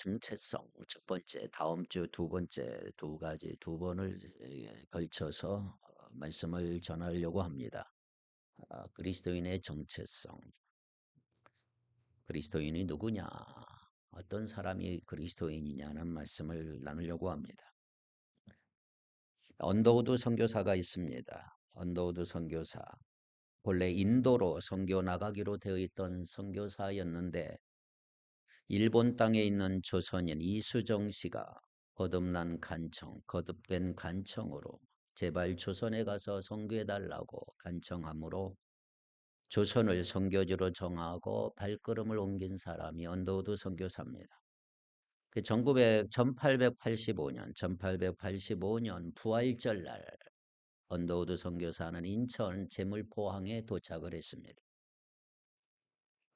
정체성 첫 번째, 다음 주 두 번째 두 가지 두 번을 걸쳐서 말씀을 전하려고 합니다. 그리스도인의 정체성. 그리스도인이 누구냐? 어떤 사람이 그리스도인이냐는 말씀을 나누려고 합니다. 언더우드 선교사가 있습니다. 언더우드 선교사. 본래 인도로 선교 나가기로 되어 있던 선교사였는데 일본 땅에 있는 조선인 이수정 씨가 거듭난 간청, 거듭된 간청으로 제발 조선에 가서 선교해달라고 간청함으로 조선을 선교지로 정하고 발걸음을 옮긴 사람이 언더우드 선교사입니다. 1885년 부활절날 언더우드 선교사는 인천 제물포항에 도착을 했습니다.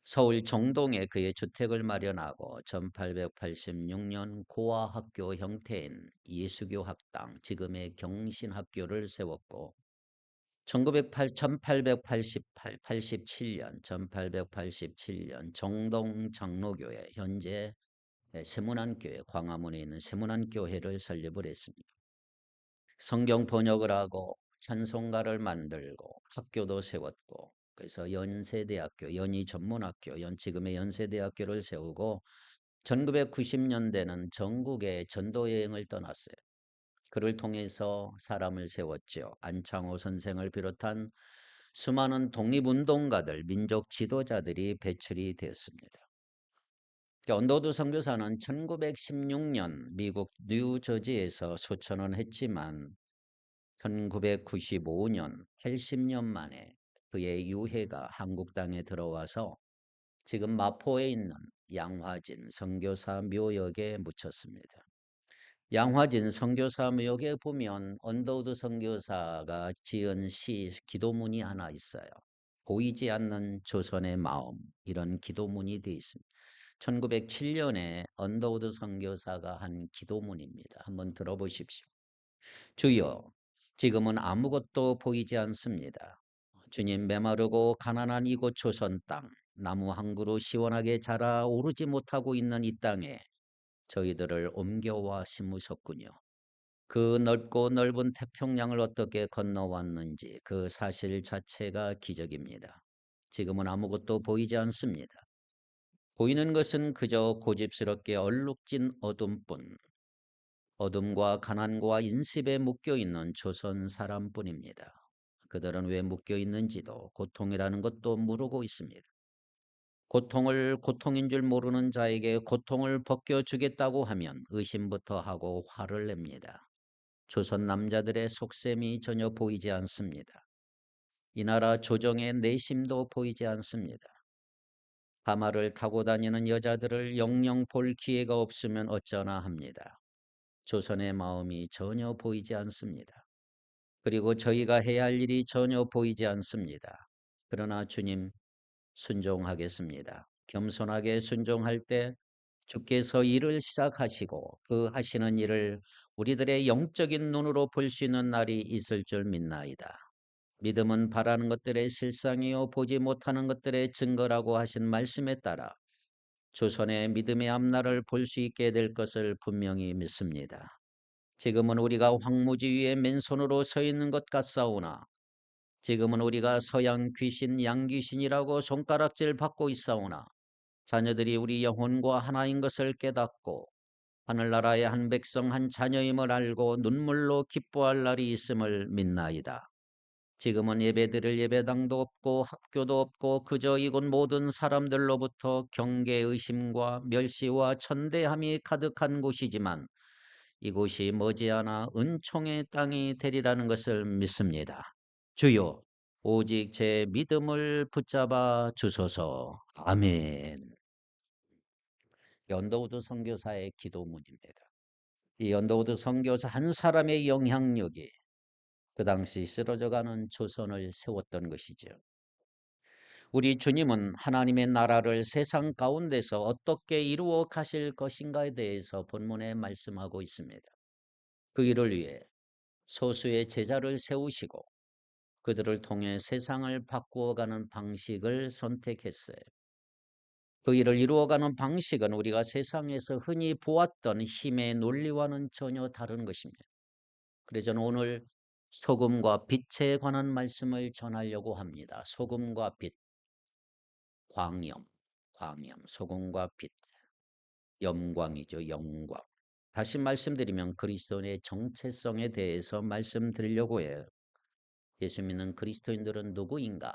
서울 정동에 그의 주택을 마련하고 1886년 고아학교 형태인 예수교 학당, 지금의 경신학교를 세웠고 1887년 정동 장로교회, 현재 세문안교회, 광화문에 있는 세문안교회를 설립을 했습니다. 성경 번역을 하고 찬송가를 만들고 학교도 세웠고 그래서 연세대학교, 연희전문학교, 지금의 연세대학교를 세우고 1990년대는 전국에 전도여행을 떠났어요. 그를 통해서 사람을 세웠죠. 안창호 선생을 비롯한 수많은 독립운동가들, 민족 지도자들이 배출이 되었습니다. 언더우드 선교사는 1916년 미국 뉴저지에서 소천을 했지만 1995년 80년 만에 그의 유해가 한국 땅에 들어와서 지금 마포에 있는 양화진 선교사 묘역에 묻혔습니다. 양화진 선교사 묘역에 보면 언더우드 선교사가 지은 시 기도문이 하나 있어요. 보이지 않는 조선의 마음, 이런 기도문이 되어 있습니다. 1907년에 언더우드 선교사가 한 기도문입니다. 한번 들어보십시오. 주여, 지금은 아무것도 보이지 않습니다. 주님, 메마르고 가난한 이곳 조선 땅, 나무 한 그루 시원하게 자라 오르지 못하고 있는 이 땅에 저희들을 옮겨와 심으셨군요. 그 넓고 넓은 태평양을 어떻게 건너왔는지 그 사실 자체가 기적입니다. 지금은 아무것도 보이지 않습니다. 보이는 것은 그저 고집스럽게 얼룩진 어둠뿐, 어둠과 가난과 인습에 묶여있는 조선 사람뿐입니다. 그들은 왜 묶여있는지도 고통이라는 것도 모르고 있습니다. 고통을 고통인 줄 모르는 자에게 고통을 벗겨주겠다고 하면 의심부터 하고 화를 냅니다. 조선 남자들의 속셈이 전혀 보이지 않습니다. 이 나라 조정의 내심도 보이지 않습니다. 가마를 타고 다니는 여자들을 영영 볼 기회가 없으면 어쩌나 합니다. 조선의 마음이 전혀 보이지 않습니다. 그리고 저희가 해야 할 일이 전혀 보이지 않습니다. 그러나 주님, 순종하겠습니다. 겸손하게 순종할 때 주께서 일을 시작하시고 그 하시는 일을 우리들의 영적인 눈으로 볼 수 있는 날이 있을 줄 믿나이다. 믿음은 바라는 것들의 실상이요 보지 못하는 것들의 증거라고 하신 말씀에 따라 조선의 믿음의 앞날을 볼 수 있게 될 것을 분명히 믿습니다. 지금은 우리가 황무지 위에 맨손으로 서 있는 것 같사오나 지금은 우리가 서양 귀신, 양귀신이라고 손가락질 받고 있사오나 자녀들이 우리 영혼과 하나인 것을 깨닫고 하늘나라의 한 백성 한 자녀임을 알고 눈물로 기뻐할 날이 있음을 믿나이다. 지금은 예배드릴 예배당도 없고 학교도 없고 그저 이곳 모든 사람들로부터 경계, 의심과 멸시와 천대함이 가득한 곳이지만 이곳이 머지않아 은총의 땅이 되리라는 것을 믿습니다. 주여, 오직 제 믿음을 붙잡아 주소서. 아멘. 언더우드 선교사의 기도문입니다. 이 언더우드 선교사 한 사람의 영향력이 그 당시 쓰러져가는 조선을 세웠던 것이죠. 우리 주님은 하나님의 나라를 세상 가운데서 어떻게 이루어 가실 것인가에 대해서 본문에 말씀하고 있습니다. 그 일을 위해 소수의 제자를 세우시고 그들을 통해 세상을 바꾸어가는 방식을 선택했어요. 그 일을 이루어가는 방식은 우리가 세상에서 흔히 보았던 힘의 논리와는 전혀 다른 것입니다. 그래서 저는 오늘 소금과 빛에 관한 말씀을 전하려고 합니다. 소금과 빛, 광염, 소금과 빛, 영광이죠, 영광. 다시 말씀드리면 그리스도인의 정체성에 대해서 말씀드리려고 해요. 예수 믿는 그리스도인들은 누구인가?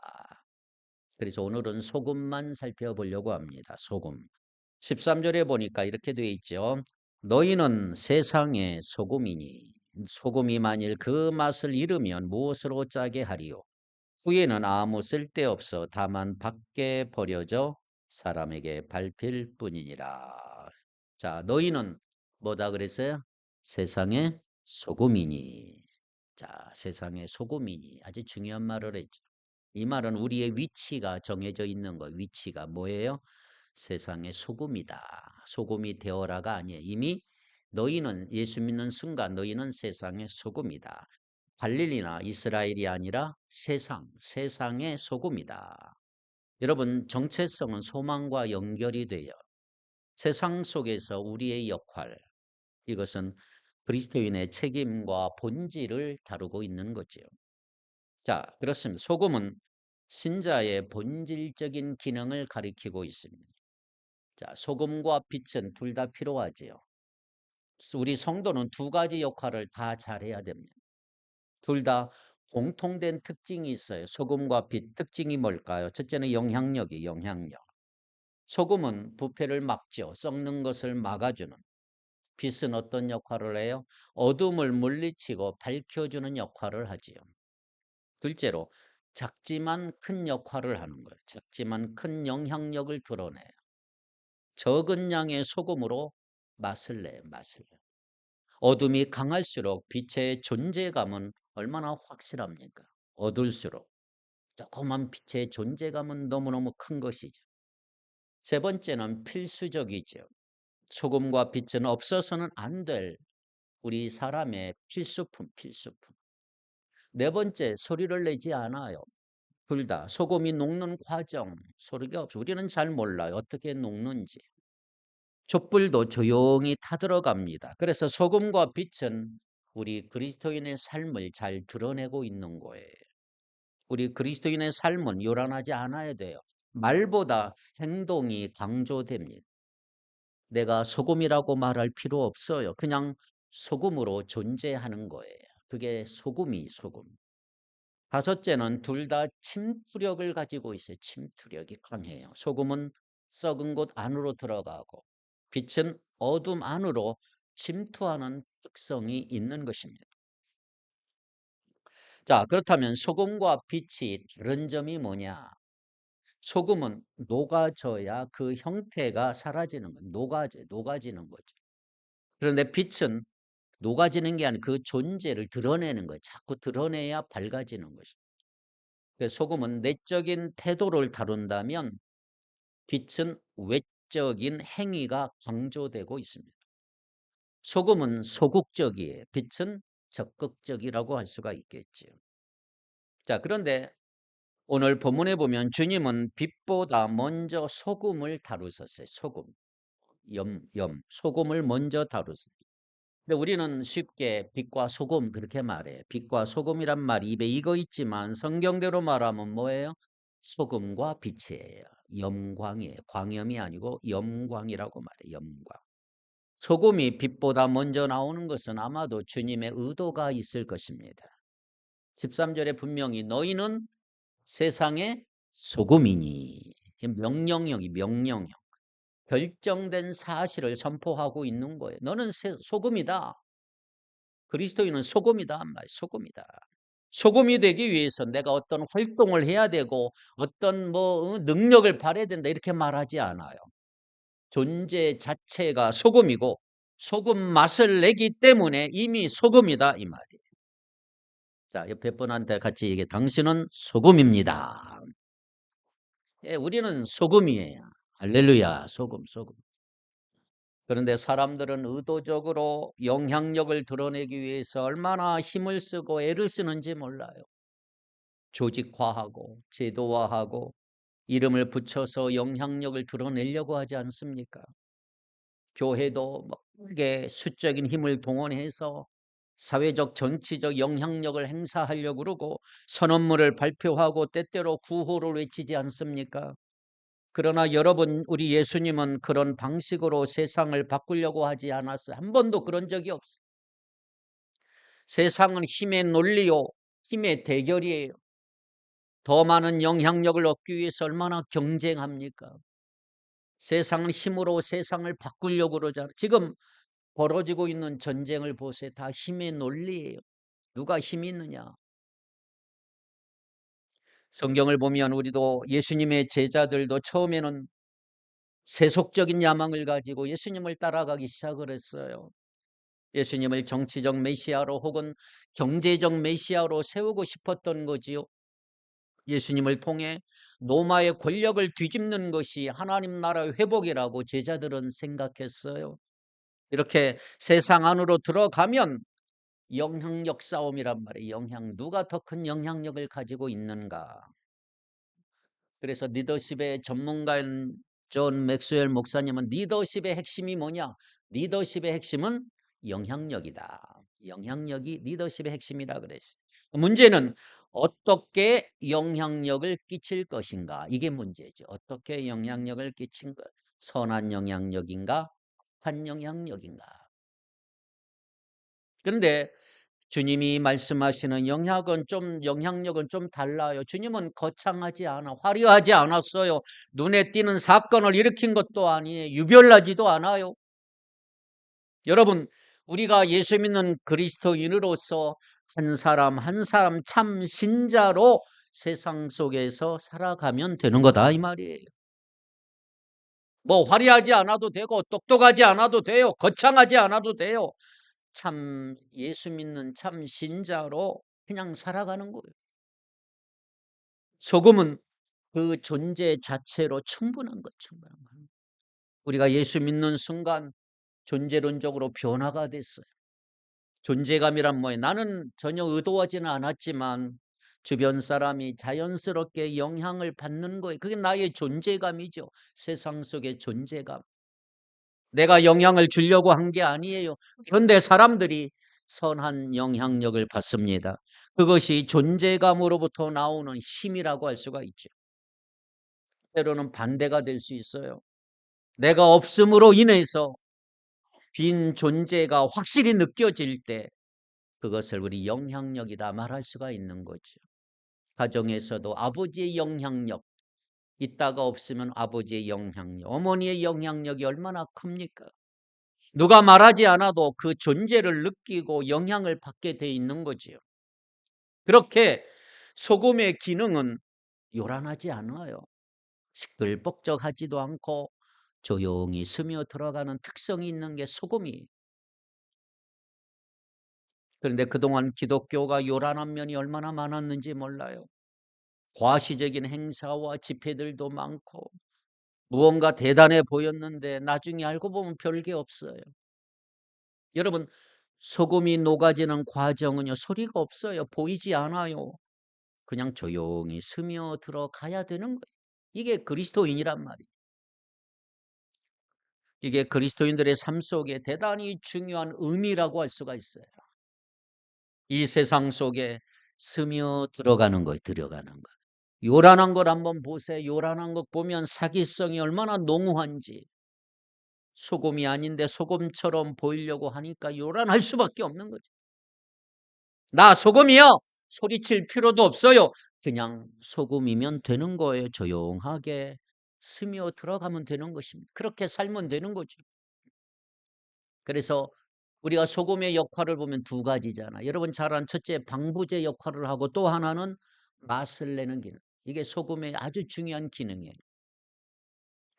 그래서 오늘은 소금만 살펴보려고 합니다. 소금. 13절에 보니까 이렇게 되어 있죠. 너희는 세상의 소금이니 소금이 만일 그 맛을 잃으면 무엇으로 짜게 하리요? 후에는 아무 쓸데없어 다만 밖에 버려져 사람에게 밟힐 뿐이니라. 자, 너희는 뭐다 그랬어요? 세상의 소금이니. 자, 세상의 소금이니. 아주 중요한 말을 했죠. 이 말은 우리의 위치가 정해져 있는 거예요. 위치가 뭐예요? 세상의 소금이다. 소금이 되어라가 아니에요. 이미 너희는 예수 믿는 순간 너희는 세상의 소금이다. 갈릴리나 이스라엘이 아니라 세상의 소금이다. 여러분, 정체성은 소망과 연결이 돼요. 세상 속에서 우리의 역할, 이것은 그리스도인의 책임과 본질을 다루고 있는 거죠. 자, 그렇습니다. 소금은 신자의 본질적인 기능을 가리키고 있습니다. 자, 소금과 빛은 둘 다 필요하지요. 우리 성도는 두 가지 역할을 다 잘해야 됩니다. 둘 다 공통된 특징이 있어요. 소금과 빛 특징이 뭘까요? 첫째는 영향력이 영향력. 소금은 부패를 막죠. 썩는 것을 막아주는. 빛은 어떤 역할을 해요? 어둠을 물리치고 밝혀주는 역할을 하지요. 둘째로 작지만 큰 역할을 하는 거예요. 작지만 큰 영향력을 드러내요. 적은 양의 소금으로 맛을 내요. 맛을. 어둠이 강할수록 빛의 존재감은 얼마나 확실합니까? 어둘수록 조그만 빛의 존재감은 너무너무 큰 것이죠. 세 번째는 필수적이죠. 소금과 빛은 없어서는 안 될 우리 사람의 필수품. 네 번째, 소리를 내지 않아요. 둘 다 소금이 녹는 과정, 소리가 없어. 우리는 잘 몰라요. 어떻게 녹는지. 촛불도 조용히 타들어갑니다. 그래서 소금과 빛은 우리 그리스도인의 삶을 잘 드러내고 있는 거예요. 우리 그리스도인의 삶은 요란하지 않아야 돼요. 말보다 행동이 강조됩니다. 내가 소금이라고 말할 필요 없어요. 그냥 소금으로 존재하는 거예요. 그게 소금. 다섯째는 둘 다 침투력을 가지고 있어요. 침투력이 강해요. 소금은 썩은 곳 안으로 들어가고 빛은 어둠 안으로 침투하는 특성이 있는 것입니다. 자, 그렇다면 소금과 빛이 다른 점이 뭐냐? 소금은 녹아져야 그 형태가 사라지는 거예요. 녹아지는 거죠. 그런데 빛은 녹아지는 게 아니라 그 존재를 드러내는 거예요. 자꾸 드러내야 밝아지는 것이죠. 소금은 내적인 태도를 다룬다면 빛은 외적인 행위가 강조되고 있습니다. 소금은 소극적이에요. 빛은 적극적이라고 할 수가 있겠죠. 자, 그런데 오늘 본문에 보면 주님은 빛보다 먼저 소금을 다루셨어요. 소금, 소금을 먼저 다루셨어요. 근데 우리는 쉽게 빛과 소금 그렇게 말해요. 빛과 소금이란 말이 입에 익어 있지만 성경대로 말하면 뭐예요? 소금과 빛이에요. 영광이에요. 광염이 아니고 영광이라고 말해요. 영광. 소금이 빛보다 먼저 나오는 것은 아마도 주님의 의도가 있을 것입니다. 13절에 분명히 너희는 세상의 소금이니. 명령형. 결정된 사실을 선포하고 있는 거예요. 너는 소금이다. 그리스도인은 소금이다. 소금이다. 소금이 되기 위해서 내가 어떤 활동을 해야 되고 어떤 능력을 발휘해야 된다 이렇게 말하지 않아요. 존재 자체가 소금이고 소금 맛을 내기 때문에 이미 소금이다 이 말이에요. 자, 옆에 분한테 같이 얘기해. 당신은 소금입니다. 예, 우리는 소금이에요. 할렐루야. 소금. 그런데 사람들은 의도적으로 영향력을 드러내기 위해서 얼마나 힘을 쓰고 애를 쓰는지 몰라요. 조직화하고 제도화하고 이름을 붙여서 영향력을 드러내려고 하지 않습니까? 교회도 뭐 크게 수적인 힘을 동원해서 사회적 정치적 영향력을 행사하려고 그러고 선언문을 발표하고 때때로 구호를 외치지 않습니까? 그러나 여러분, 우리 예수님은 그런 방식으로 세상을 바꾸려고 하지 않았어요. 한 번도 그런 적이 없어요. 세상은 힘의 논리요, 힘의 대결이에요. 더 많은 영향력을 얻기 위해서 얼마나 경쟁합니까? 세상은 힘으로 세상을 바꾸려고 그러잖아요. 지금 벌어지고 있는 전쟁을 보세요. 다 힘의 논리예요. 누가 힘이 있느냐? 성경을 보면 우리도 예수님의 제자들도 처음에는 세속적인 야망을 가지고 예수님을 따라가기 시작을 했어요. 예수님을 정치적 메시아로 혹은 경제적 메시아로 세우고 싶었던 거지요. 예수님을 통해 로마의 권력을 뒤집는 것이 하나님 나라의 회복이라고 제자들은 생각했어요. 이렇게 세상 안으로 들어가면 영향력 싸움이란 말이에요. 누가 더 큰 영향력을 가지고 있는가. 그래서 리더십의 전문가인 존 맥스웰 목사님은 리더십의 핵심이 뭐냐? 리더십의 핵심은 영향력이다. 영향력이 리더십의 핵심이라 그랬어요. 문제는 어떻게 영향력을 끼칠 것인가? 이게 문제죠. 어떻게 영향력을 끼친 것? 선한 영향력인가? 악한 영향력인가? 그런데 주님이 말씀하시는 영향력은 좀 달라요. 주님은 거창하지 않아, 화려하지 않았어요. 눈에 띄는 사건을 일으킨 것도 아니에요. 유별나지도 않아요. 여러분, 우리가 예수 믿는 그리스도인으로서 한 사람 한 사람 참 신자로 세상 속에서 살아가면 되는 거다 이 말이에요. 뭐 화려하지 않아도 되고 똑똑하지 않아도 돼요. 거창하지 않아도 돼요. 참 예수 믿는 참 신자로 그냥 살아가는 거예요. 소금은 그 존재 자체로 충분한 것, 충분한 거. 우리가 예수 믿는 순간 존재론적으로 변화가 됐어요. 존재감이란 뭐예요? 나는 전혀 의도하지는 않았지만 주변 사람이 자연스럽게 영향을 받는 거예요. 그게 나의 존재감이죠. 세상 속의 존재감. 내가 영향을 주려고 한 게 아니에요. 그런데 사람들이 선한 영향력을 받습니다. 그것이 존재감으로부터 나오는 힘이라고 할 수가 있죠. 때로는 반대가 될 수 있어요. 내가 없음으로 인해서 빈 존재가 확실히 느껴질 때 그것을 우리 영향력이다 말할 수가 있는 거죠. 가정에서도 아버지의 영향력, 있다가 없으면 아버지의 영향력, 어머니의 영향력이 얼마나 큽니까? 누가 말하지 않아도 그 존재를 느끼고 영향을 받게 돼 있는 거지요. 그렇게 소금의 기능은 요란하지 않아요. 시끌벅적하지도 않고 조용히 스며 들어가는 특성이 있는 게 소금이에요. 그런데 그동안 기독교가 요란한 면이 얼마나 많았는지 몰라요. 과시적인 행사와 집회들도 많고 무언가 대단해 보였는데 나중에 알고 보면 별게 없어요. 여러분, 소금이 녹아지는 과정은요, 소리가 없어요. 보이지 않아요. 그냥 조용히 스며 들어가야 되는 거예요. 이게 그리스도인이란 말이에요. 이게 그리스도인들의 삶 속에 대단히 중요한 의미라고 할 수가 있어요. 이 세상 속에 스며 들어가는 거예요. 들어가는 거. 요란한 걸 한번 보세요. 요란한 것 보면 사기성이 얼마나 농후한지. 소금이 아닌데 소금처럼 보이려고 하니까 요란할 수밖에 없는 거죠. 나 소금이요. 소리칠 필요도 없어요. 그냥 소금이면 되는 거예요. 조용하게 스며 들어가면 되는 것입니다. 그렇게 살면 되는 거죠. 그래서 우리가 소금의 역할을 보면 두 가지잖아. 여러분 잘 아는 첫째 방부제 역할을 하고 또 하나는 맛을 내는 기능. 이게 소금의 아주 중요한 기능이에요.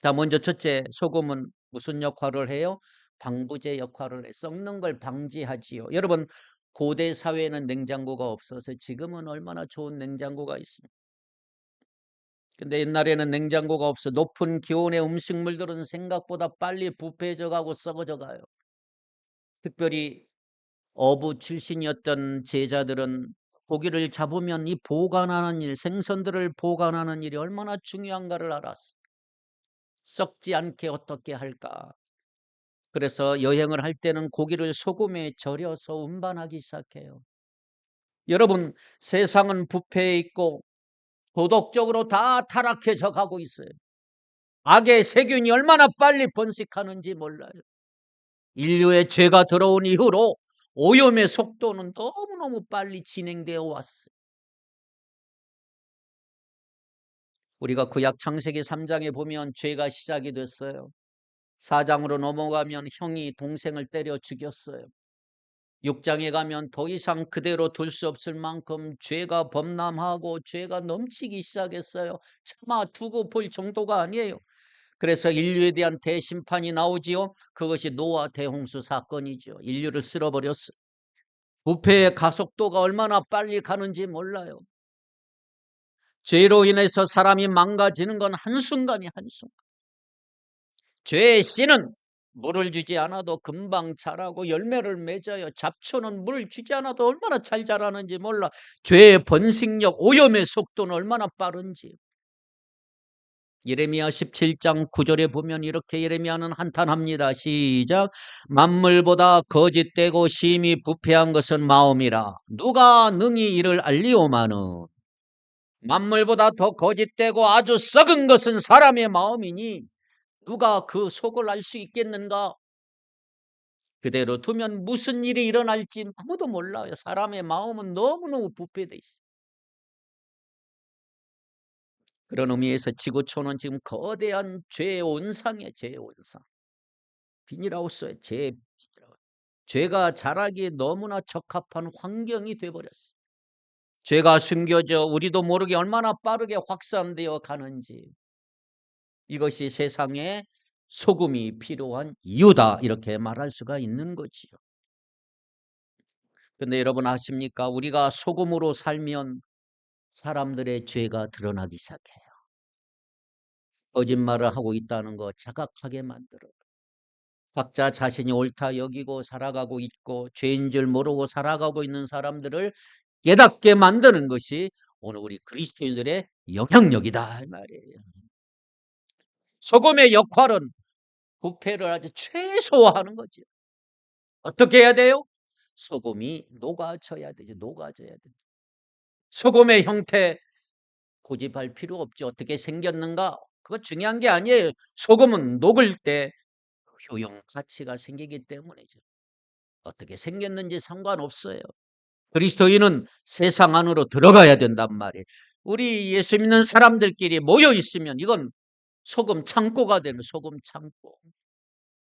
자, 먼저 첫째 소금은 무슨 역할을 해요? 방부제 역할을 해. 썩는 걸 방지하지요. 여러분 고대 사회에는 냉장고가 없어서 지금은 얼마나 좋은 냉장고가 있습니다. 근데 옛날에는 냉장고가 없어 높은 기온의 음식물들은 생각보다 빨리 부패해져 가고 썩어져 가요. 특별히 어부 출신이었던 제자들은 고기를 잡으면 이 보관하는 일, 생선들을 보관하는 일이 얼마나 중요한가를 알았어. 썩지 않게 어떻게 할까. 그래서 여행을 할 때는 고기를 소금에 절여서 운반하기 시작해요. 여러분, 세상은 부패해 있고 도덕적으로 다 타락해져 가고 있어요. 악의 세균이 얼마나 빨리 번식하는지 몰라요. 인류의 죄가 들어온 이후로 오염의 속도는 너무너무 빨리 진행되어 왔어요. 우리가 구약 창세기 3장에 보면 죄가 시작이 됐어요. 4장으로 넘어가면 형이 동생을 때려 죽였어요. 6장에 가면 더 이상 그대로 둘 수 없을 만큼 죄가 범람하고 죄가 넘치기 시작했어요. 차마 두고 볼 정도가 아니에요. 그래서 인류에 대한 대심판이 나오지요. 그것이 노아 대홍수 사건이죠. 인류를 쓸어버렸어요. 부패의 가속도가 얼마나 빨리 가는지 몰라요. 죄로 인해서 사람이 망가지는 건 한순간이 한순간. 죄의 씨는 물을 주지 않아도 금방 자라고 열매를 맺어요. 잡초는 물을 주지 않아도 얼마나 잘 자라는지 몰라. 죄의 번식력, 오염의 속도는 얼마나 빠른지. 예레미야 17장 9절에 보면 이렇게 예레미야는 한탄합니다. 시작. 만물보다 거짓되고 심히 부패한 것은 마음이라. 누가 능히 이를 알리오마는. 만물보다 더 거짓되고 아주 썩은 것은 사람의 마음이니 누가 그 속을 알 수 있겠는가? 그대로 두면 무슨 일이 일어날지 아무도 몰라요. 사람의 마음은 너무너무 부패되어 있어요. 그런 의미에서 지구촌은 지금 거대한 죄의 온상이에요. 죄의 온상. 비닐하우스에 죄가 자라기에 너무나 적합한 환경이 되어버렸어요. 죄가 숨겨져 우리도 모르게 얼마나 빠르게 확산되어 가는지. 이것이 세상에 소금이 필요한 이유다, 이렇게 말할 수가 있는 거지요. 그런데 여러분 아십니까? 우리가 소금으로 살면 사람들의 죄가 드러나기 시작해요. 거짓말을 하고 있다는 거 자각하게 만들어요. 각자 자신이 옳다 여기고 살아가고 있고 죄인 줄 모르고 살아가고 있는 사람들을 깨닫게 만드는 것이 오늘 우리 그리스도인들의 영향력이다 이 말이에요. 소금의 역할은 부패를 아주 최소화하는 거죠. 어떻게 해야 돼요? 소금이 녹아져야 되죠. 녹아져야 돼요. 소금의 형태 고집할 필요 없죠. 어떻게 생겼는가? 그거 중요한 게 아니에요. 소금은 녹을 때 효용 가치가 생기기 때문이죠. 어떻게 생겼는지 상관없어요. 그리스도인은 세상 안으로 들어가야 된단 말이에요. 우리 예수 믿는 사람들끼리 모여 있으면 이건 소금 창고가 되는 소금 창고.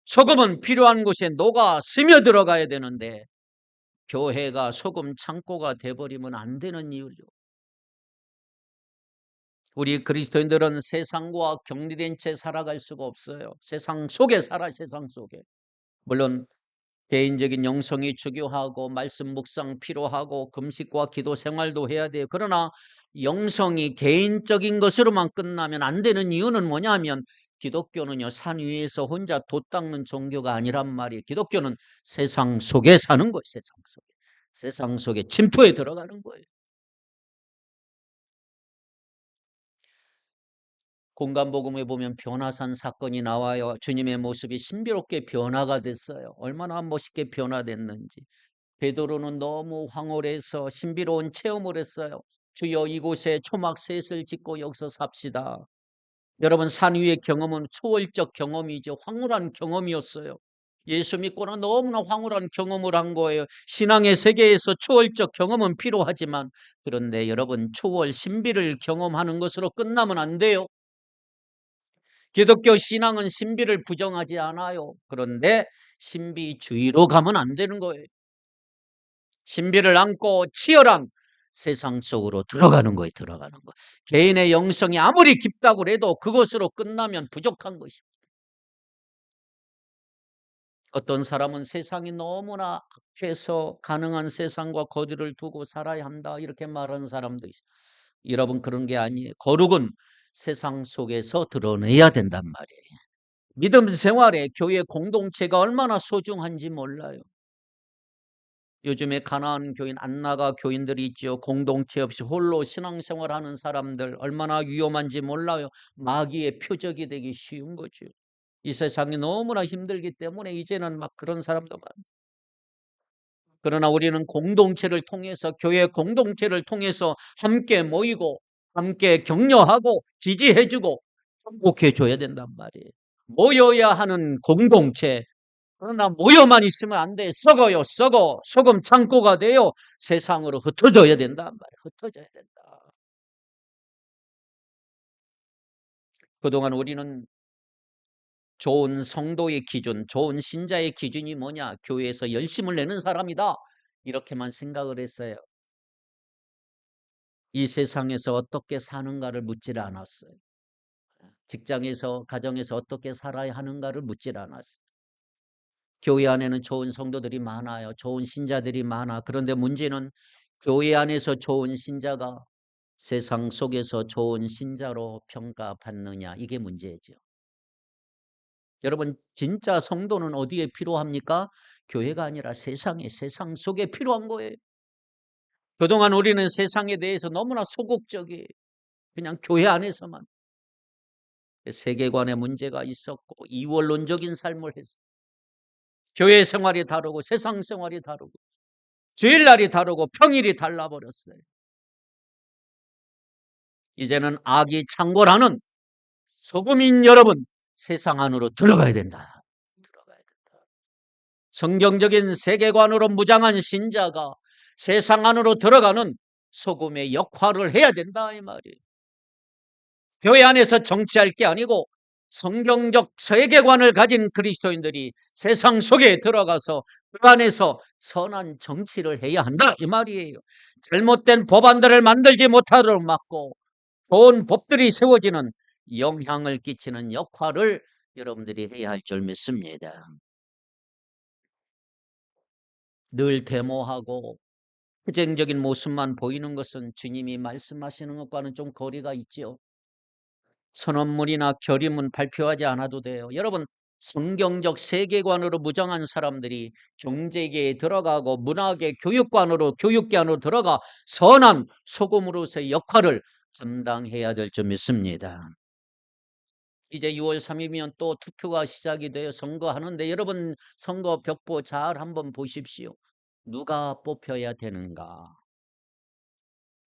소금은 필요한 곳에 녹아 스며 들어가야 되는데 교회가 소금 창고가 돼버리면 안 되는 이유죠. 우리 그리스도인들은 세상과 격리된 채 살아갈 수가 없어요. 세상 속에 살아, 세상 속에. 물론 개인적인 영성이 중요하고 말씀 묵상 필요하고 금식과 기도 생활도 해야 돼요. 그러나 영성이 개인적인 것으로만 끝나면 안 되는 이유는 뭐냐면 기독교는요, 산 위에서 혼자 돛 닦는 종교가 아니란 말이에요. 기독교는 세상 속에 사는 거예요. 세상 속에. 세상 속에 침투해 들어가는 거예요. 공간복음에 보면 변화산 사건이 나와요. 주님의 모습이 신비롭게 변화가 됐어요. 얼마나 멋있게 변화됐는지. 베드로는 너무 황홀해서 신비로운 체험을 했어요. 주여 이곳에 초막셋을 짓고 여기서 삽시다. 여러분 산 위의 경험은 초월적 경험이죠. 황홀한 경험이었어요. 예수 믿고는 너무나 황홀한 경험을 한 거예요. 신앙의 세계에서 초월적 경험은 필요하지만 그런데 여러분 초월 신비를 경험하는 것으로 끝나면 안 돼요. 기독교 신앙은 신비를 부정하지 않아요. 그런데 신비주의로 가면 안 되는 거예요. 신비를 안고 치열한 세상 속으로 들어가는 거예요. 들어가는 거. 개인의 영성이 아무리 깊다고 해도 그것으로 끝나면 부족한 것입니다. 어떤 사람은 세상이 너무나 악해서 가능한 세상과 거리를 두고 살아야 한다 이렇게 말하는 사람도 있어요. 여러분 그런 게 아니에요. 거룩은 세상 속에서 드러내야 된단 말이에요. 믿음 생활에 교회 공동체가 얼마나 소중한지 몰라요. 요즘에 가난한 교인, 안 나가 교인들이 있죠. 공동체 없이 홀로 신앙생활하는 사람들 얼마나 위험한지 몰라요. 마귀의 표적이 되기 쉬운 거죠. 이 세상이 너무나 힘들기 때문에 이제는 막 그런 사람도 많아요. 그러나 우리는 공동체를 통해서, 교회 공동체를 통해서 함께 모이고 함께 격려하고 지지해주고 행복해줘야 된단 말이에요. 모여야 하는 공동체. 그러나 모여만 있으면 안 돼. 썩어요. 썩어. 소금 창고가 돼요. 세상으로 흩어져야 된단 말이에요. 흩어져야 된다. 그동안 우리는 좋은 성도의 기준, 좋은 신자의 기준이 뭐냐? 교회에서 열심을 내는 사람이다. 이렇게만 생각을 했어요. 이 세상에서 어떻게 사는가를 묻질 않았어요. 직장에서, 가정에서 어떻게 살아야 하는가를 묻질 않았어요. 교회 안에는 좋은 성도들이 많아요. 좋은 신자들이 많아. 그런데 문제는 교회 안에서 좋은 신자가 세상 속에서 좋은 신자로 평가받느냐, 이게 문제죠. 여러분, 진짜 성도는 어디에 필요합니까? 교회가 아니라 세상에, 세상 속에 필요한 거예요. 그동안 우리는 세상에 대해서 너무나 소극적이에요. 그냥 교회 안에서만 세계관의 문제가 있었고 이원론적인 삶을 했어요. 교회 생활이 다르고 세상 생활이 다르고 주일날이 다르고 평일이 달라버렸어요. 이제는 악이 창궐하는 소금인 여러분, 세상 안으로 들어가야 된다. 들어가야 된다. 성경적인 세계관으로 무장한 신자가 세상 안으로 들어가는 소금의 역할을 해야 된다, 이 말이에요. 교회 안에서 정치할 게 아니고 성경적 세계관을 가진 그리스도인들이 세상 속에 들어가서 그 안에서 선한 정치를 해야 한다, 이 말이에요. 잘못된 법안들을 만들지 못하도록 막고 좋은 법들이 세워지는, 영향을 끼치는 역할을 여러분들이 해야 할 줄 믿습니다. 늘 데모하고 투쟁적인 모습만 보이는 것은 주님이 말씀하시는 것과는 좀 거리가 있지요. 선언문이나 결의문 발표하지 않아도 돼요. 여러분, 성경적 세계관으로 무장한 사람들이 경제계에 들어가고 문화계, 교육관으로, 교육계 안으로 들어가 선한 소금으로서의 역할을 감당해야 될 줄 믿습니다. 이제 6월 3일이면 또 투표가 시작이 돼요. 선거하는데 여러분, 선거 벽보 잘 한번 보십시오. 누가 뽑혀야 되는가?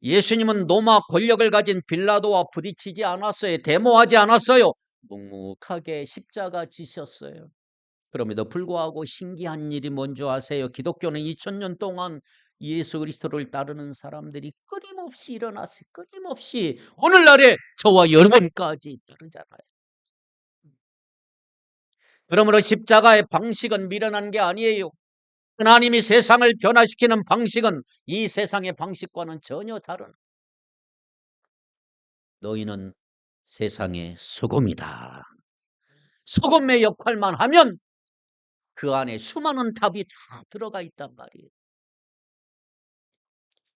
예수님은 로마 권력을 가진 빌라도와 부딪히지 않았어요. 데모하지 않았어요. 묵묵하게 십자가 지셨어요. 그럼에도 불구하고 신기한 일이 뭔지 아세요? 기독교는 2000년 동안 예수 그리스도를 따르는 사람들이 끊임없이 일어났어요. 끊임없이 오늘날에 저와 여러분까지 따르잖아요. 그러므로 십자가의 방식은 미련한 게 아니에요. 하나님이 세상을 변화시키는 방식은 이 세상의 방식과는 전혀 다른, 너희는 세상의 소금이다. 소금의 역할만 하면 그 안에 수많은 답이 다 들어가 있단 말이에요.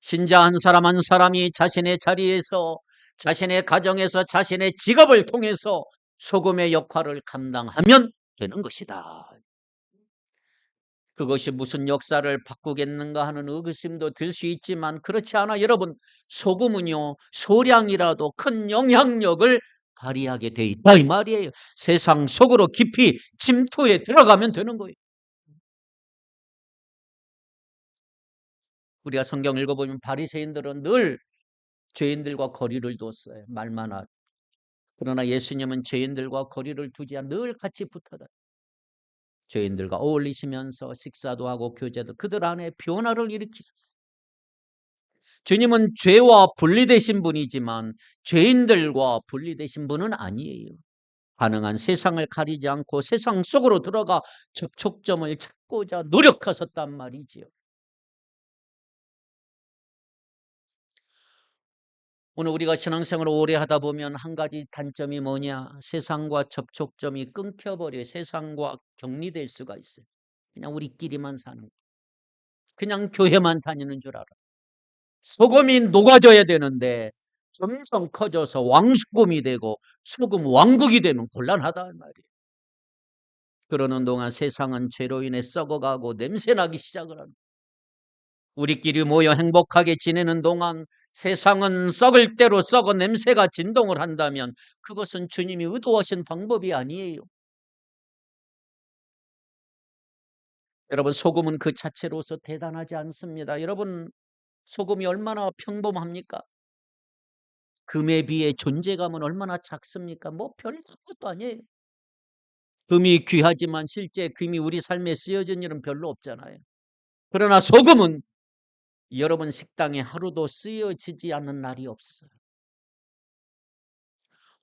신자 한 사람 한 사람이 자신의 자리에서, 자신의 가정에서, 자신의 직업을 통해서 소금의 역할을 감당하면 되는 것이다. 그것이 무슨 역사를 바꾸겠는가 하는 의구심도 들 수 있지만 그렇지 않아. 여러분, 소금은요, 소량이라도 큰 영향력을 발휘하게 돼 있다, 이 말이에요. 세상 속으로 깊이 침투해 들어가면 되는 거예요. 우리가 성경 읽어보면 바리새인들은 늘 죄인들과 거리를 뒀어요. 말만 하고. 그러나 예수님은 죄인들과 거리를 두지 않고 늘 같이 붙어다. 죄인들과 어울리시면서 식사도 하고 교제도, 그들 안에 변화를 일으키셨어요. 주님은 죄와 분리되신 분이지만 죄인들과 분리되신 분은 아니에요. 가능한 세상을 가리지 않고 세상 속으로 들어가 접촉점을 찾고자 노력하셨단 말이지요. 오늘 우리가 신앙생활을 오래 하다 보면 한 가지 단점이 뭐냐? 세상과 접촉점이 끊겨버려요. 세상과 격리될 수가 있어요. 그냥 우리끼리만 사는 거예요. 그냥 교회만 다니는 줄 알아. 소금이 녹아져야 되는데 점점 커져서 왕소금이 되고 소금 왕국이 되면 곤란하다 말이에요. 그러는 동안 세상은 죄로 인해 썩어가고 냄새나기 시작을 합니다. 우리끼리 모여 행복하게 지내는 동안 세상은 썩을 대로 썩어 냄새가 진동을 한다면 그것은 주님이 의도하신 방법이 아니에요. 여러분, 소금은 그 자체로서 대단하지 않습니다. 여러분, 소금이 얼마나 평범합니까? 금에 비해 존재감은 얼마나 작습니까? 뭐 별 것도 아니에요. 금이 귀하지만 실제 금이 우리 삶에 쓰여진 일은 별로 없잖아요. 그러나 소금은 여러분 식당에 하루도 쓰여지지 않는 날이 없어요.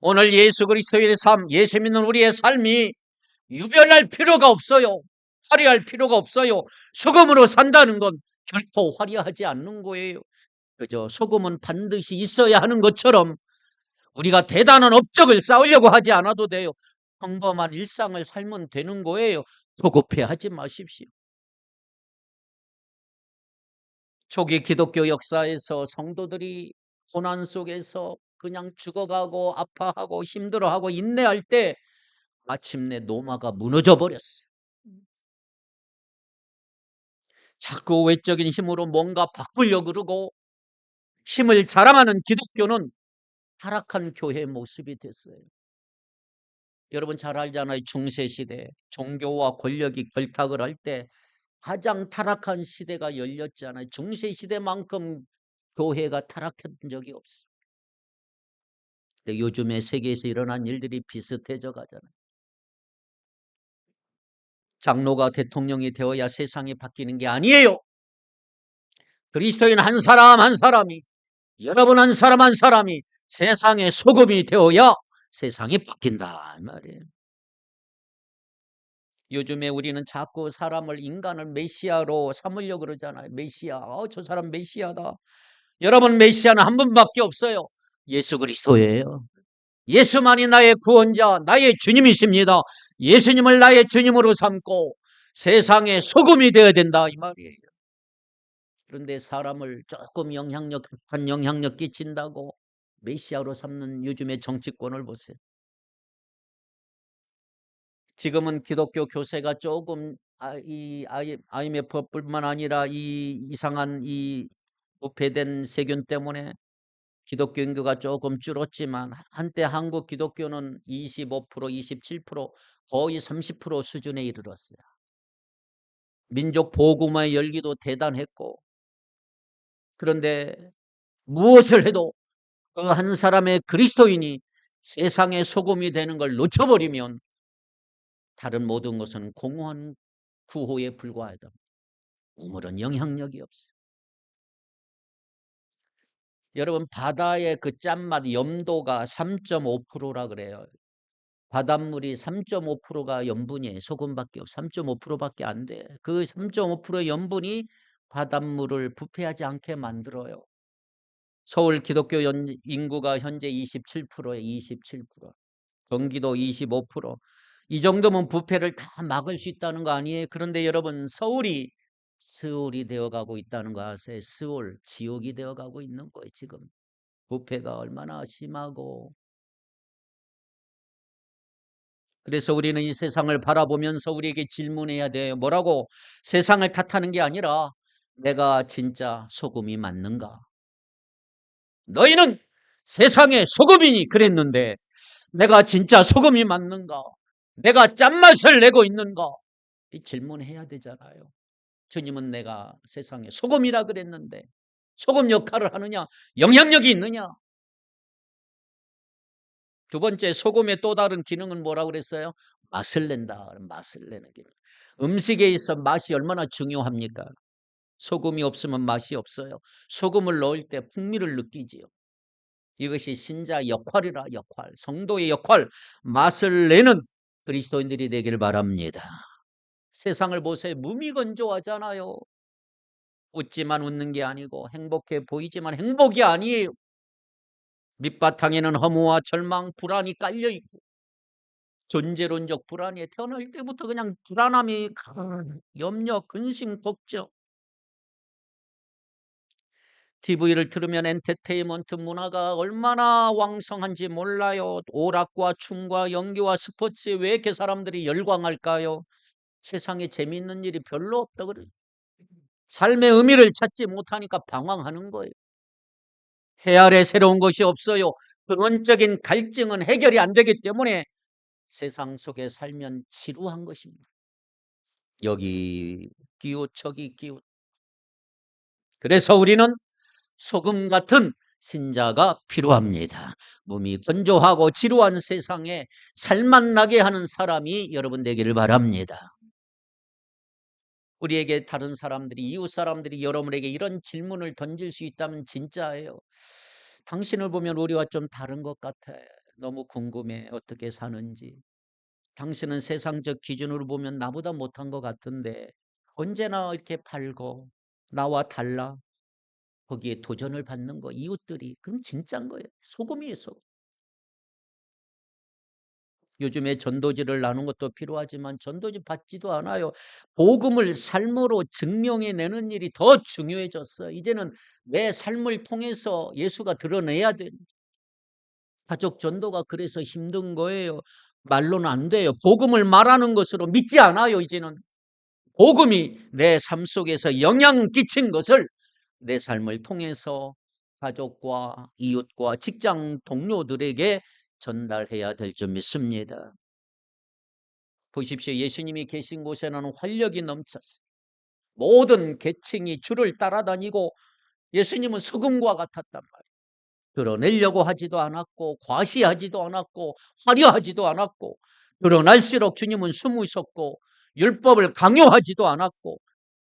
오늘 예수 그리스도의 삶, 예수 믿는 우리의 삶이 유별날 필요가 없어요. 화려할 필요가 없어요. 소금으로 산다는 건 결코 화려하지 않는 거예요. 그죠? 소금은 반드시 있어야 하는 것처럼 우리가 대단한 업적을 쌓으려고 하지 않아도 돼요. 평범한 일상을 살면 되는 거예요. 조급해하지 마십시오. 초기 기독교 역사에서 성도들이 고난 속에서 그냥 죽어가고 아파하고 힘들어하고 인내할 때 마침내 노마가 무너져 버렸어요. 자꾸 외적인 힘으로 뭔가 바꾸려고 그러고 힘을 자랑하는 기독교는 타락한 교회의 모습이 됐어요. 여러분 잘 알잖아요. 중세시대 종교와 권력이 결탁을 할 때 가장 타락한 시대가 열렸잖아요. 중세시대만큼 교회가 타락한 적이 없어요. 근데 요즘에 세계에서 일어난 일들이 비슷해져 가잖아요. 장로가 대통령이 되어야 세상이 바뀌는 게 아니에요. 그리스도인 한 사람 한 사람이, 여러분 한 사람 한 사람이 세상의 소금이 되어야 세상이 바뀐다 이 말이에요. 요즘에 우리는 자꾸 사람을 인간을 메시아로 삼으려고 그러잖아요. 메시아. 저 사람 메시아다. 여러분 메시아는 한 분밖에 없어요. 예수 그리스도예요. 예수만이 나의 구원자, 나의 주님이십니다. 예수님을 나의 주님으로 삼고 세상의 소금이 되어야 된다 이 말이에요. 그런데 사람을 조금 약한 영향력 끼친다고 메시아로 삼는 요즘의 정치권을 보세요. 지금은 기독교 교세가 조금 이 IMF뿐만 아니라 이 이상한 이 부패된 세균 때문에 기독교 인구가 조금 줄었지만 한때 한국 기독교는 25%, 27% 거의 30% 수준에 이르렀어요. 민족 보고마의 열기도 대단했고 그런데 무엇을 해도 그 한 사람의 그리스도인이 세상의 소금이 되는 걸 놓쳐버리면 다른 모든 것은 공허한 구호에 불과하다. 아무런 영향력이 없어요. 여러분 바다의 그 짠맛 염도가 3.5%라 그래요. 바닷물이 3.5%가 염분이에요. 소금밖에 없어. 3.5%밖에 안 돼. 그 3.5%의 염분이 바닷물을 부패하지 않게 만들어요. 서울 기독교 인구가 현재 27%에 27%. 경기도 25%. 이 정도면 부패를 다 막을 수 있다는 거 아니에요? 그런데 여러분 서울이 스올이 되어가고 있다는 거 아세요? 스올 지옥이 되어가고 있는 거예요. 지금 부패가 얼마나 심하고. 그래서 우리는 이 세상을 바라보면서 우리에게 질문해야 돼요. 뭐라고? 세상을 탓하는 게 아니라 내가 진짜 소금이 맞는가? 너희는 세상의 소금이니 그랬는데 내가 진짜 소금이 맞는가? 내가 짠맛을 내고 있는가? 이 질문해야 되잖아요. 주님은 내가 세상에 소금이라 그랬는데 소금 역할을 하느냐? 영향력이 있느냐? 두 번째 소금의 또 다른 기능은 뭐라고 그랬어요? 맛을 낸다. 맛을 내는 기능. 음식에 있어 맛이 얼마나 중요합니까? 소금이 없으면 맛이 없어요. 소금을 넣을 때 풍미를 느끼지요. 이것이 신자 역할이라 역할, 성도의 역할, 맛을 내는 그리스도인들이 되길 바랍니다. 세상을 보세요. 무미건조하잖아요. 웃지만 웃는 게 아니고 행복해 보이지만 행복이 아니에요. 밑바탕에는 허무와 절망, 불안이 깔려 있고 존재론적 불안이에요. 태어날 때부터 그냥 불안함이 염려, 근심, 걱정. TV를 틀으면 엔터테인먼트 문화가 얼마나 왕성한지 몰라요. 오락과 춤과 연기와 스포츠에 왜 이렇게 사람들이 열광할까요? 세상에 재미있는 일이 별로 없다 그래요. 삶의 의미를 찾지 못하니까 방황하는 거예요. 해 아래 새로운 것이 없어요. 근원적인 갈증은 해결이 안 되기 때문에 세상 속에 살면 지루한 것입니다. 여기 기웃 저기 기웃. 그래서 우리는 소금 같은 신자가 필요합니다. 몸이 건조하고 지루한 세상에 살맛 나게 하는 사람이 여러분 되기를 바랍니다. 우리에게 다른 사람들이, 이웃 사람들이 여러분에게 이런 질문을 던질 수 있다면 진짜예요. 당신을 보면 우리와 좀 다른 것 같아. 너무 궁금해. 어떻게 사는지. 당신은 세상적 기준으로 보면 나보다 못한 것 같은데 언제나 이렇게 밝고 나와 달라. 거기에 도전을 받는 거 이웃들이. 그럼 진짜인 거예요. 소금이에요, 소금. 요즘에 전도지를 나눈 것도 필요하지만 전도지 받지도 않아요. 복음을 삶으로 증명해 내는 일이 더 중요해졌어요. 이제는 내 삶을 통해서 예수가 드러내야 돼. 가족 전도가 그래서 힘든 거예요. 말로는 안 돼요. 복음을 말하는 것으로 믿지 않아요. 이제는 복음이 내 삶 속에서 영향 끼친 것을 내 삶을 통해서 가족과 이웃과 직장 동료들에게 전달해야 될 줄 믿습니다. 보십시오. 예수님이 계신 곳에는 활력이 넘쳤어요. 모든 계층이 주를 따라다니고 예수님은 소금과 같았단 말이에요. 드러내려고 하지도 않았고 과시하지도 않았고 화려하지도 않았고 드러날수록 주님은 숨으셨고 율법을 강요하지도 않았고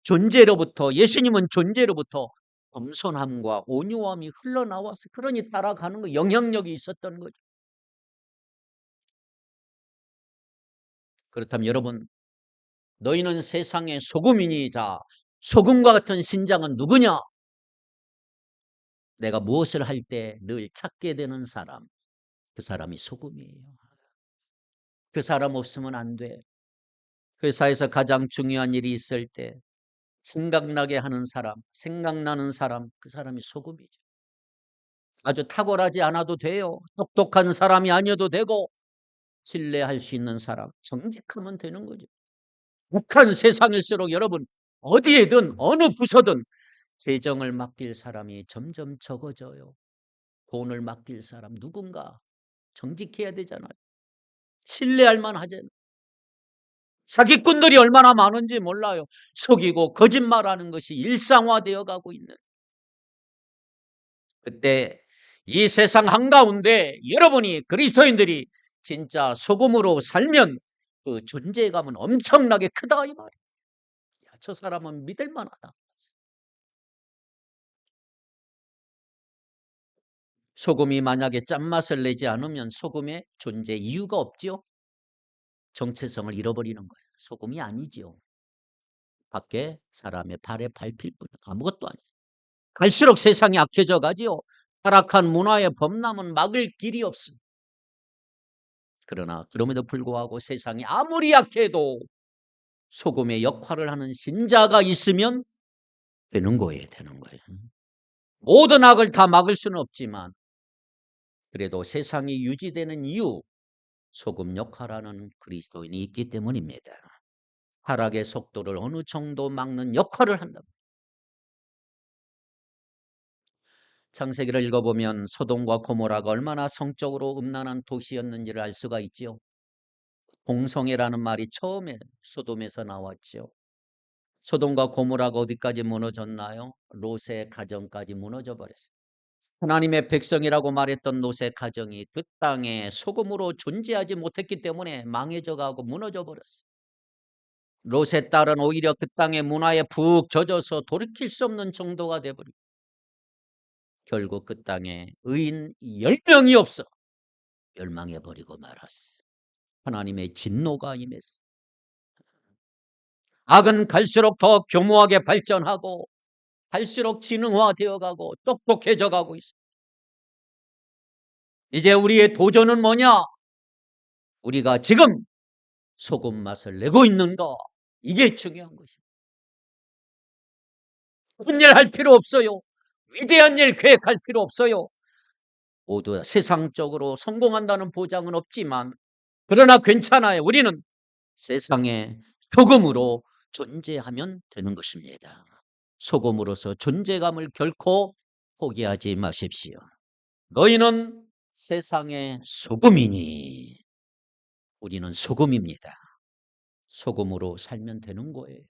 존재로부터 예수님은 존재로부터 겸손함과 온유함이 흘러나와서 그러니 따라가는 거 영향력이 있었던 거죠. 그렇다면 여러분 너희는 세상의 소금이니 자 소금과 같은 신장은 누구냐? 내가 무엇을 할 때 늘 찾게 되는 사람 그 사람이 소금이에요. 그 사람 없으면 안 돼. 회사에서 가장 중요한 일이 있을 때 생각나게 하는 사람 생각나는 사람 그 사람이 소금이죠. 아주 탁월하지 않아도 돼요. 똑똑한 사람이 아니어도 되고 신뢰할 수 있는 사람 정직하면 되는 거죠. 북한 세상일수록 여러분 어디에든 어느 부서든 재정을 맡길 사람이 점점 적어져요. 돈을 맡길 사람 누군가 정직해야 되잖아요. 신뢰할 만하잖아요. 사기꾼들이 얼마나 많은지 몰라요. 속이고 거짓말하는 것이 일상화되어 가고 있는 그때 이 세상 한가운데 여러분이 그리스도인들이 진짜 소금으로 살면 그 존재감은 엄청나게 크다 이 말이에요. 저 사람은 믿을 만하다. 소금이 만약에 짠맛을 내지 않으면 소금의 존재 이유가 없지요. 정체성을 잃어버리는 거예요. 소금이 아니지요. 밖에 사람의 발에 밟힐 뿐 아무것도 아니에요. 갈수록 세상이 악해져 가지요. 타락한 문화의 범람은 막을 길이 없습니다. 그러나 그럼에도 불구하고 세상이 아무리 약해도 소금의 역할을 하는 신자가 있으면 되는 거예요. 되는 거예요. 모든 악을 다 막을 수는 없지만 그래도 세상이 유지되는 이유 소금 역할하는 그리스도인이 있기 때문입니다. 타락의 속도를 어느 정도 막는 역할을 한다. 창세기를 읽어보면 소돔과 고모라가 얼마나 성적으로 음란한 도시였는지를 알 수가 있지요. 공성애라는 말이 처음에 소돔에서 나왔지요. 소돔과 고모라가 어디까지 무너졌나요? 롯의 가정까지 무너져 버렸어요. 하나님의 백성이라고 말했던 롯의 가정이 그 땅에 소금으로 존재하지 못했기 때문에 망해져 가고 무너져 버렸어요. 롯의 딸은 오히려 그 땅의 문화에 푹 젖어서 돌이킬 수 없는 정도가 되어버리고 결국 그 땅에 의인 10명이 없어 멸망해 버리고 말았어. 하나님의 진노가 임했어. 악은 갈수록 더 교모하게 발전하고 갈수록 지능화되어 가고 똑똑해져 가고 있어. 이제 우리의 도전은 뭐냐? 우리가 지금 소금 맛을 내고 있는가? 이게 중요한 것입니다. 큰 일 할 필요 없어요. 위대한 일 계획할 필요 없어요. 모두 세상적으로 성공한다는 보장은 없지만 그러나 괜찮아요. 우리는 세상에 소금으로 존재하면 되는 것입니다. 소금으로서 존재감을 결코 포기하지 마십시오. 너희는 세상의 소금이니. 우리는 소금입니다. 소금으로 살면 되는 거예요.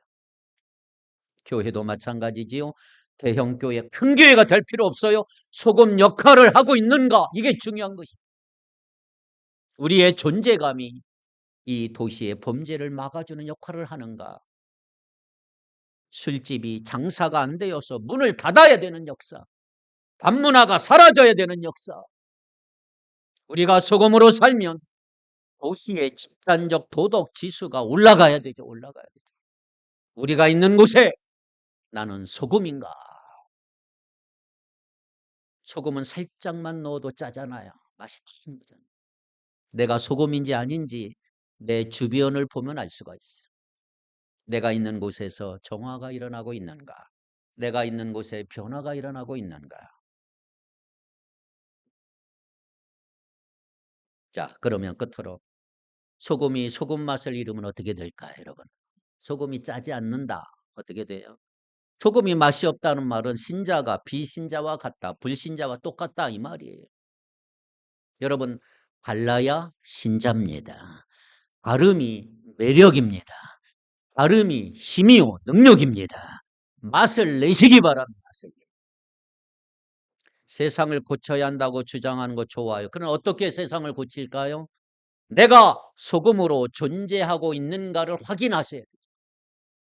교회도 마찬가지지요. 대형 교회, 큰 교회가 될 필요 없어요. 소금 역할을 하고 있는가? 이게 중요한 것입니다. 우리의 존재감이 이 도시의 범죄를 막아주는 역할을 하는가? 술집이 장사가 안 되어서 문을 닫아야 되는 역사, 밤문화가 사라져야 되는 역사. 우리가 소금으로 살면 도시의 집단적 도덕 지수가 올라가야 되죠. 올라가야 되죠. 우리가 있는 곳에 나는 소금인가? 소금은 살짝만 넣어도 짜잖아요. 맛있는 거잖아요. 내가 소금인지 아닌지 내 주변을 보면 알 수가 있어요. 내가 있는 곳에서 정화가 일어나고 있는가? 내가 있는 곳에 변화가 일어나고 있는가? 자, 그러면 끝으로 소금이 소금 맛을 잃으면 어떻게 될까, 여러분? 소금이 짜지 않는다. 어떻게 돼요? 소금이 맛이 없다는 말은 신자가 비신자와 같다, 불신자와 똑같다 이 말이에요. 여러분, 발라야 신자입니다. 발음이 매력입니다. 발음이 힘이요 능력입니다. 맛을 내시기 바랍니다. 세상을 고쳐야 한다고 주장하는 거 좋아요. 그럼 어떻게 세상을 고칠까요? 내가 소금으로 존재하고 있는가를 확인하셔야 돼요.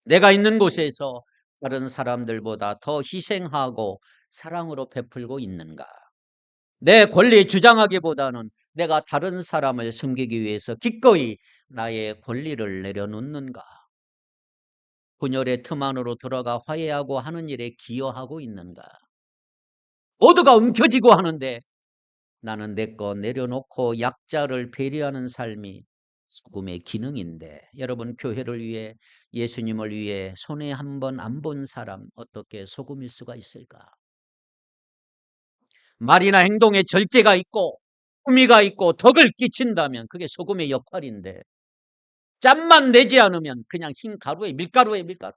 내가 있는 곳에서 다른 사람들보다 더 희생하고 사랑으로 베풀고 있는가? 내 권리 주장하기보다는 내가 다른 사람을 섬기기 위해서 기꺼이 나의 권리를 내려놓는가? 분열의 틈 안으로 들어가 화해하고 하는 일에 기여하고 있는가? 모두가 움켜쥐고 하는데 나는 내 거 내려놓고 약자를 배려하는 삶이 소금의 기능인데, 여러분, 교회를 위해, 예수님을 위해 손에 한 번 안 본 사람 어떻게 소금일 수가 있을까? 말이나 행동에 절제가 있고 품위가 있고 덕을 끼친다면 그게 소금의 역할인데, 짠만 내지 않으면 그냥 흰 가루에 밀가루에 밀가루.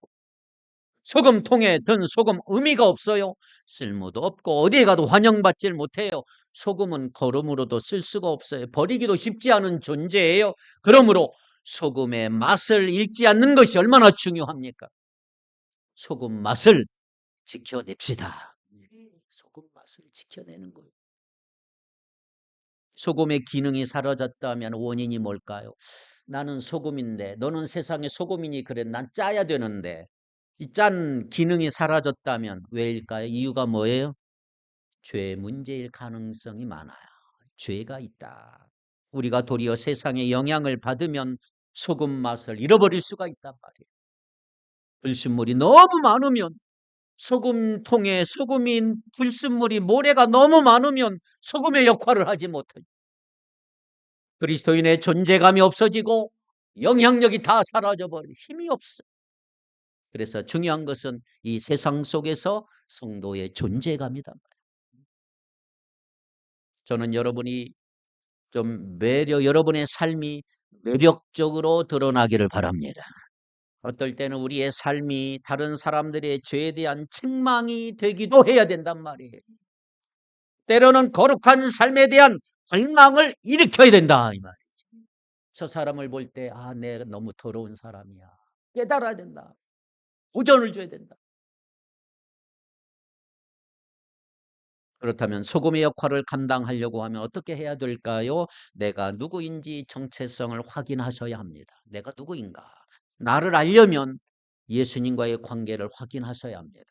소금통에 든 소금 의미가 없어요. 쓸모도 없고 어디에 가도 환영받질 못해요. 소금은 거름으로도 쓸 수가 없어요. 버리기도 쉽지 않은 존재예요. 그러므로 소금의 맛을 잃지 않는 것이 얼마나 중요합니까? 소금 맛을 지켜냅시다. 소금 맛을 지켜내는 거예요. 소금의 기능이 사라졌다면 원인이 뭘까요? 나는 소금인데 너는 세상의 소금이니 그래 난 짜야 되는데, 이 짠 기능이 사라졌다면 왜일까요? 이유가 뭐예요? 죄 문제일 가능성이 많아요. 죄가 있다. 우리가 도리어 세상의 영향을 받으면 소금 맛을 잃어버릴 수가 있단 말이에요. 불순물이 너무 많으면, 소금통에 소금인 불순물이 모래가 너무 많으면 소금의 역할을 하지 못해요. 그리스도인의 존재감이 없어지고 영향력이 다 사라져버려 힘이 없어. 그래서 중요한 것은 이 세상 속에서 성도의 존재감이다. 저는 여러분이 여러분의 삶이 매력적으로 드러나기를 바랍니다. 어떨 때는 우리의 삶이 다른 사람들의 죄에 대한 책망이 되기도 해야 된단 말이에요. 때로는 거룩한 삶에 대한 갈망을 일으켜야 된다 이 말이에요. 저 사람을 볼 때 내가 너무 더러운 사람이야. 깨달아야 된다. 도전을 줘야 된다. 그렇다면 소금의 역할을 감당하려고 하면 어떻게 해야 될까요? 내가 누구인지 정체성을 확인하셔야 합니다. 내가 누구인가? 나를 알려면 예수님과의 관계를 확인하셔야 합니다.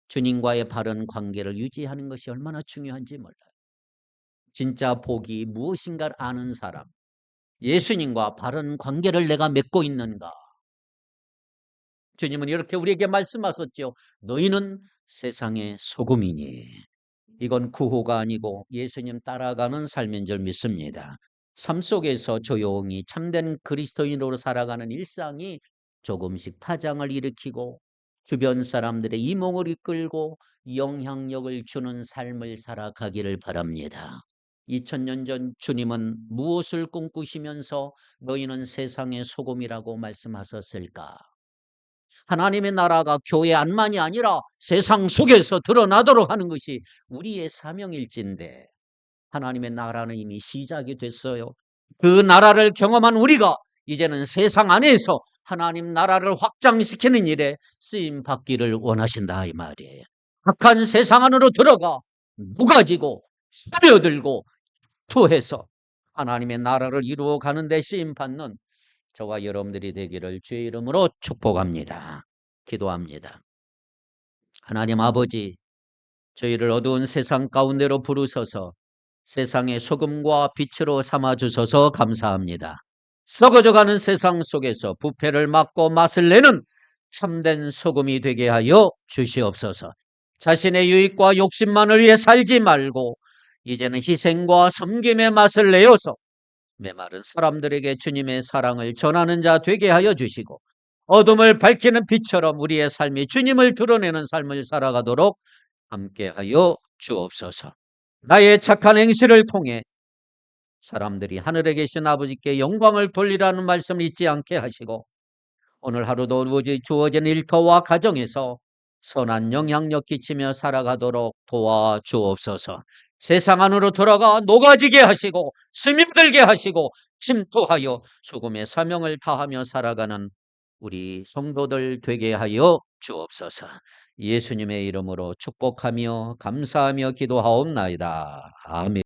주님과의 바른 관계를 유지하는 것이 얼마나 중요한지 몰라요. 진짜 복이 무엇인가를 아는 사람, 예수님과 바른 관계를 내가 맺고 있는가? 주님은 이렇게 우리에게 말씀하셨죠. 너희는 세상의 소금이니. 이건 구호가 아니고 예수님 따라가는 삶인 줄 믿습니다. 삶 속에서 조용히 참된 그리스도인으로 살아가는 일상이 조금씩 파장을 일으키고 주변 사람들의 이목을 이끌고 영향력을 주는 삶을 살아가기를 바랍니다. 2000년 전 주님은 무엇을 꿈꾸시면서 너희는 세상의 소금이라고 말씀하셨을까? 하나님의 나라가 교회 안만이 아니라 세상 속에서 드러나도록 하는 것이 우리의 사명일진데 하나님의 나라는 이미 시작이 됐어요. 그 나라를 경험한 우리가 이제는 세상 안에서 하나님 나라를 확장시키는 일에 쓰임 받기를 원하신다 이 말이에요. 악한 세상 안으로 들어가 녹아지고 스며들고 투해서 하나님의 나라를 이루어 가는 데 쓰임 받는 저와 여러분들이 되기를 주의 이름으로 축복합니다. 기도합니다. 하나님 아버지, 저희를 어두운 세상 가운데로 부르셔서 세상의 소금과 빛으로 삼아주셔서 감사합니다. 썩어져가는 세상 속에서 부패를 막고 맛을 내는 참된 소금이 되게 하여 주시옵소서. 자신의 유익과 욕심만을 위해 살지 말고 이제는 희생과 섬김의 맛을 내어서 메마른 사람들에게 주님의 사랑을 전하는 자 되게 하여 주시고 어둠을 밝히는 빛처럼 우리의 삶이 주님을 드러내는 삶을 살아가도록 함께하여 주옵소서. 나의 착한 행실을 통해 사람들이 하늘에 계신 아버지께 영광을 돌리라는 말씀을 잊지 않게 하시고 오늘 하루도 주어진 일터와 가정에서 선한 영향력 끼치며 살아가도록 도와주옵소서. 세상 안으로 들어가 녹아지게 하시고 스며들게 하시고 침투하여 소금의 사명을 다하며 살아가는 우리 성도들 되게 하여 주옵소서. 예수님의 이름으로 축복하며 감사하며 기도하옵나이다. 아멘.